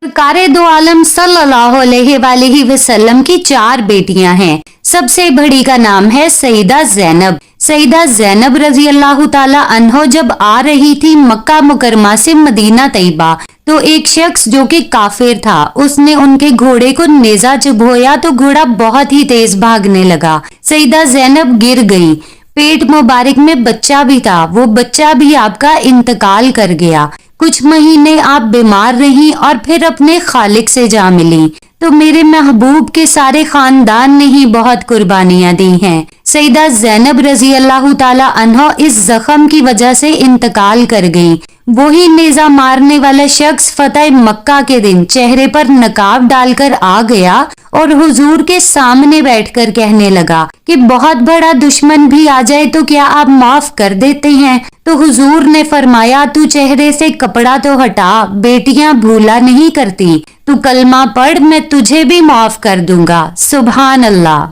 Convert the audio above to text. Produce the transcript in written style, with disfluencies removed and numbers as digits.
सरकार दो आलम सल्लल्लाहु अलैहि वसल्लम की 4 बेटियां हैं। सबसे बड़ी का नाम है सईदा ज़ैनब। सईदा ज़ैनब रजी अल्लाह ताला अन्हो जब आ रही थी मक्का मुकरमा से मदीना तैयबा, तो एक शख्स जो कि काफिर था, उसने उनके घोड़े को नेजा चुभोया तो घोड़ा बहुत ही तेज भागने लगा। सईदा ज़ैनब गिर गई। पेट मुबारक में बच्चा भी था, वो बच्चा भी आपका इंतकाल कर गया। कुछ महीने आप बीमार रहीं और फिर अपने खालिक से जा मिली, तो मेरे महबूब के सारे खानदान ने ही बहुत कुर्बानियां दी हैं। सईदा ज़ैनब रजी अल्लाह ताला अन्हा इस जख्म की वजह से इंतकाल कर गई। वही नेजा मारने वाला शख्स फतह मक्का के दिन चेहरे पर नकाब डालकर आ गया और हुजूर के सामने बैठकर कहने लगा कि बहुत बड़ा दुश्मन भी आ जाए तो क्या आप माफ कर देते हैं? तो हुजूर ने फरमाया, तू चेहरे से कपड़ा तो हटा, बेटियां भूला नहीं करती, तू कलमा पढ़, मैं तुझे भी माफ कर दूंगा। सुभान अल्लाह।